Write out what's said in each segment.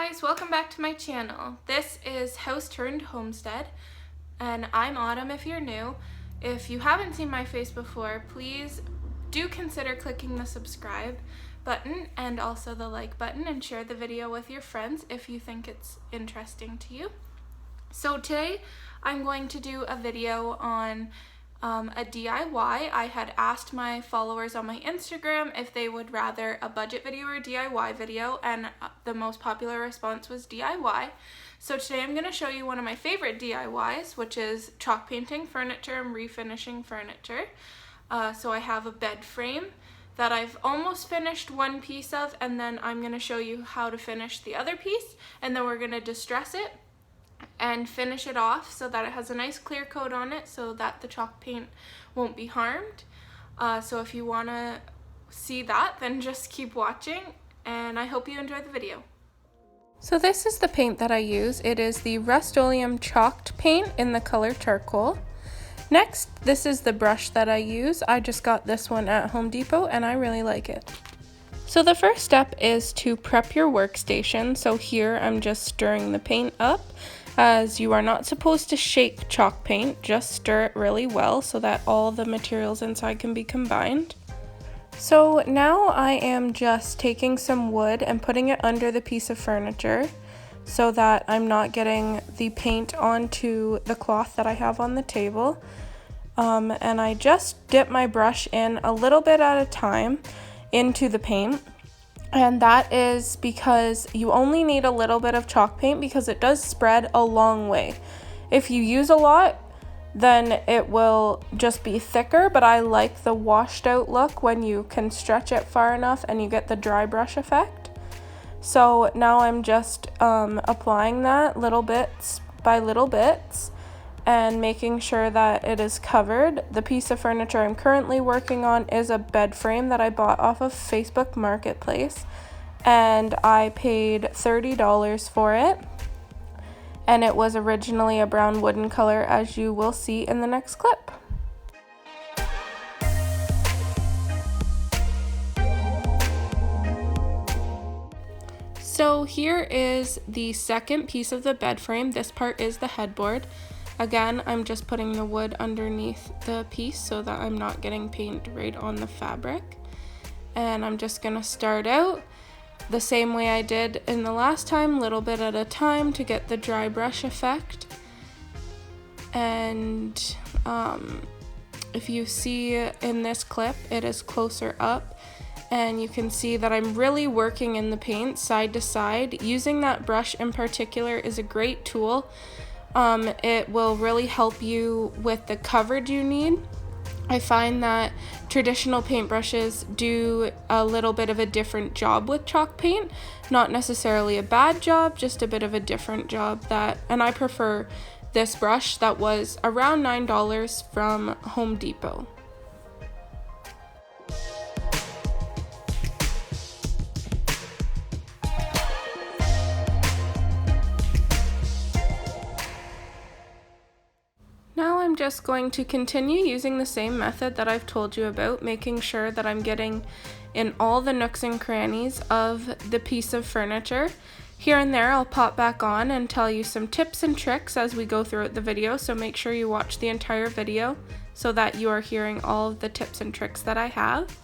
guys, welcome back to my channel. This is House Turned Homestead, and I'm Autumn if you're new. If you haven't seen my face before, please do consider clicking the subscribe button and also the like button, and share the video with your friends if you think it's interesting to you. So today I'm going to do a video on a DIY. I had asked my followers on my Instagram if they would rather a budget video or a DIY video, and the most popular response was DIY. So today I'm going to show you one of my favorite DIYs, which is chalk painting furniture and refinishing furniture. So I have a bed frame that I've almost finished one piece of, and then I'm going to show you how to finish the other piece, and then we're going to distress it and finish it off so that it has a nice clear coat on it so that the chalk paint won't be harmed. So if you want to see that, then just keep watching, and I hope you enjoy the video. So this is the paint that I use. It is the Rust-Oleum chalked paint in the color charcoal. Next, this is the brush that I use. I just got this one at Home Depot and I really like it. So the first step is to prep your workstation. So here I'm just stirring the paint up, as you are not supposed to shake chalk paint, just stir it really well so that all the materials inside can be combined. So now I am just taking some wood and putting it under the piece of furniture so that I'm not getting the paint onto the cloth that I have on the table. And I just dip my brush in a little bit at a time into the paint. And that is because you only need a little bit of chalk paint because it does spread a long way. If you use a lot, then it will just be thicker, but I like the washed out look when you can stretch it far enough and you get the dry brush effect. So now I'm just applying that little bits by little bits and making sure that it is covered. The piece of furniture I'm currently working on is a bed frame that I bought off of Facebook Marketplace, and I paid $30 for it, and it was originally a brown wooden color, as you will see in the next clip. So here is the second piece of the bed frame. This part is the headboard. Again, I'm just putting the wood underneath the piece so that I'm not getting paint right on the fabric. And I'm just gonna start out the same way I did in the last time, little bit at a time to get the dry brush effect. And if you see in this clip, it is closer up, and you can see that I'm really working in the paint side to side. Using that brush in particular is a great tool. It will really help you with the coverage you need. I find that traditional paintbrushes do a little bit of a different job with chalk paint. Not necessarily a bad job, just a bit of a different job, and I prefer this brush that was around $9 from Home Depot. Now I'm just going to continue using the same method that I've told you about, making sure that I'm getting in all the nooks and crannies of the piece of furniture. Here and there I'll pop back on and tell you some tips and tricks as we go throughout the video, so make sure you watch the entire video so that you are hearing all of the tips and tricks that I have.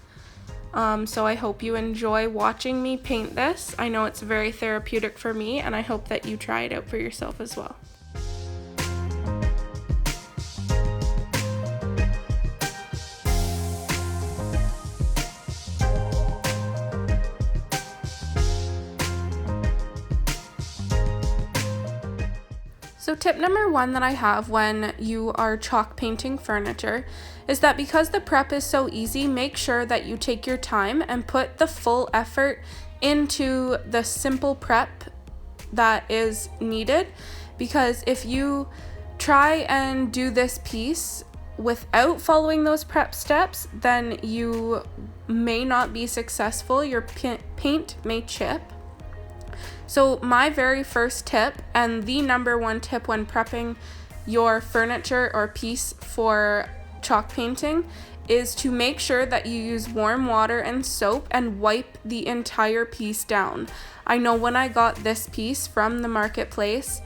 So I hope you enjoy watching me paint this. I know it's very therapeutic for me, and I hope that you try it out for yourself as well. So tip number one that I have when you are chalk painting furniture is that because the prep is so easy, make sure that you take your time and put the full effort into the simple prep that is needed. Because if you try and do this piece without following those prep steps, then you may not be successful. Your paint may chip. So my very first tip, and the number one tip when prepping your furniture or piece for chalk painting, is to make sure that you use warm water and soap and wipe the entire piece down. I know when I got this piece from the marketplace,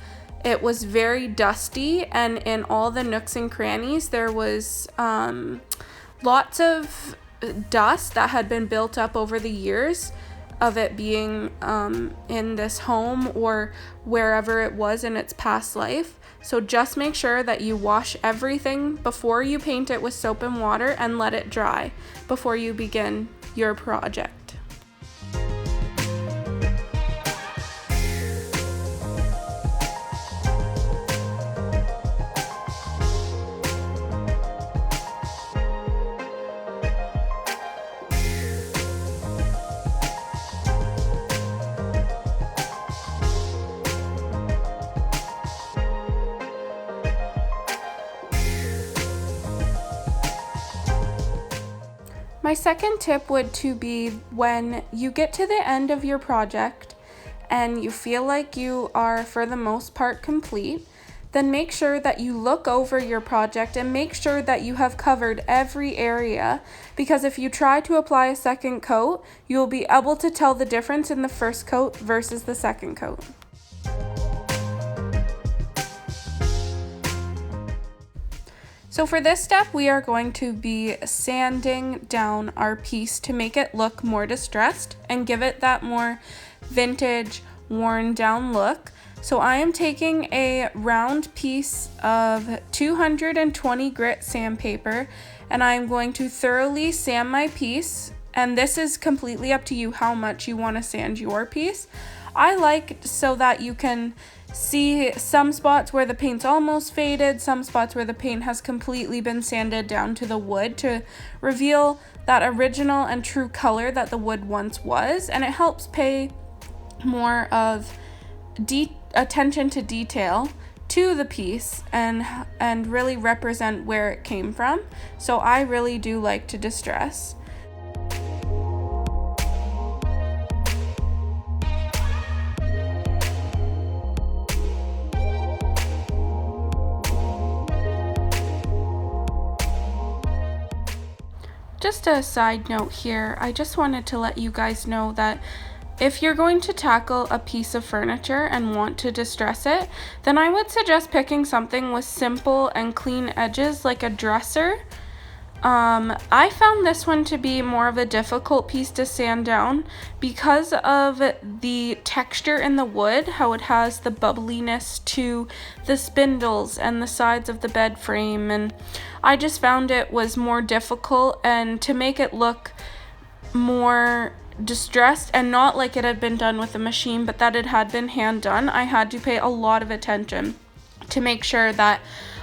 it was very dusty, and in all the nooks and crannies there was lots of dust that had been built up over the years of it being in this home or wherever it was in its past life. So just make sure that you wash everything before you paint it with soap and water and let it dry before you begin your project. My second tip would to be when you get to the end of your project and you feel like you are for the most part complete, then make sure that you look over your project and make sure that you have covered every area, because if you try to apply a second coat, you'll be able to tell the difference in the first coat versus the second coat. So for this step, we are going to be sanding down our piece to make it look more distressed and give it that more vintage, worn down look. So I am taking a round piece of 220 grit sandpaper, and I'm going to thoroughly sand my piece. And this is completely up to you how much you want to sand your piece. I like so that you can see some spots where the paint's almost faded, some spots where the paint has completely been sanded down to the wood to reveal that original and true color that the wood once was, and it helps pay more of attention to detail to the piece and really represent where it came from. So I really do like to distress. Just a side note here, I just wanted to let you guys know that if you're going to tackle a piece of furniture and want to distress it, then I would suggest picking something with simple and clean edges like a dresser. I found this one to be more of a difficult piece to sand down because of the texture in the wood, how it has the bubbliness to the spindles and the sides of the bed frame, and I just found it was more difficult, and to make it look more distressed and not like it had been done with a machine but that it had been hand done, I had to pay a lot of attention to make sure that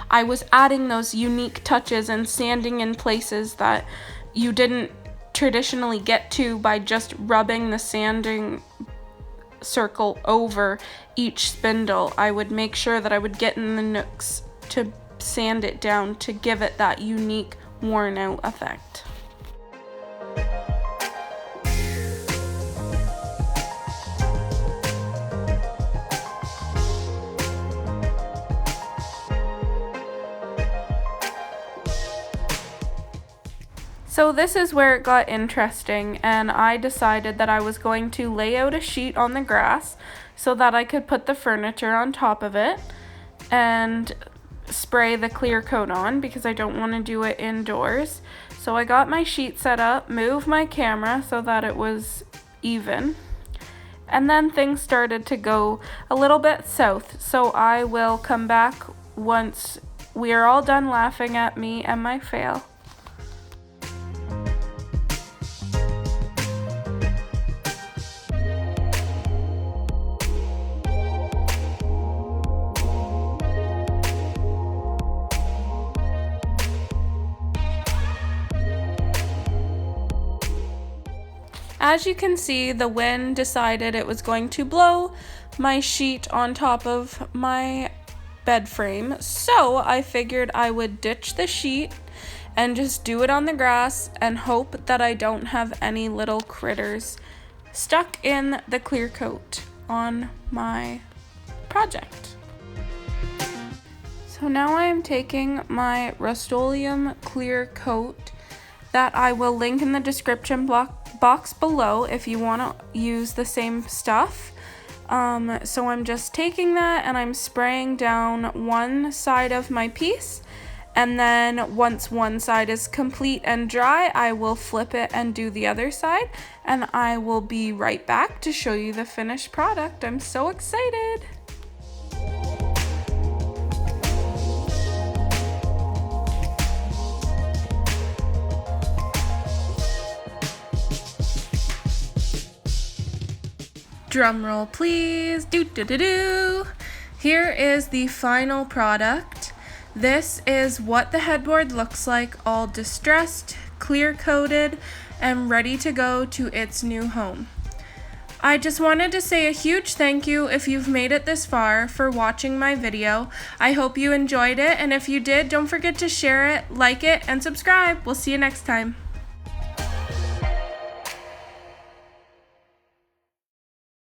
I was adding those unique touches and sanding in places that you didn't traditionally get to by just rubbing the sanding circle over each spindle. I would make sure that I would get in the nooks to sand it down to give it that unique worn out effect. So this is where it got interesting, and I decided that I was going to lay out a sheet on the grass so that I could put the furniture on top of it and spray the clear coat on because I don't want to do it indoors. So I got my sheet set up, moved my camera so that it was even, and then things started to go a little bit south. So I will come back once we are all done laughing at me and my fail. As you can see, the wind decided it was going to blow my sheet on top of my bed frame, so I figured I would ditch the sheet and just do it on the grass and hope that I don't have any little critters stuck in the clear coat on my project. So now I am taking my Rust-Oleum clear coat that I will link in the description box below if you want to use the same stuff. So I'm just taking that and I'm spraying down one side of my piece, and then once one side is complete and dry, I will flip it and do the other side, and I will be right back to show you the finished product. I'm so excited! Drum roll please. Do do do do. Here is the final product. This is what the headboard looks like, all distressed, clear coated, and ready to go to its new home. I just wanted to say a huge thank you if you've made it this far for watching my video. I hope you enjoyed it, and if you did, don't forget to share it, like it, and subscribe. We'll see you next time.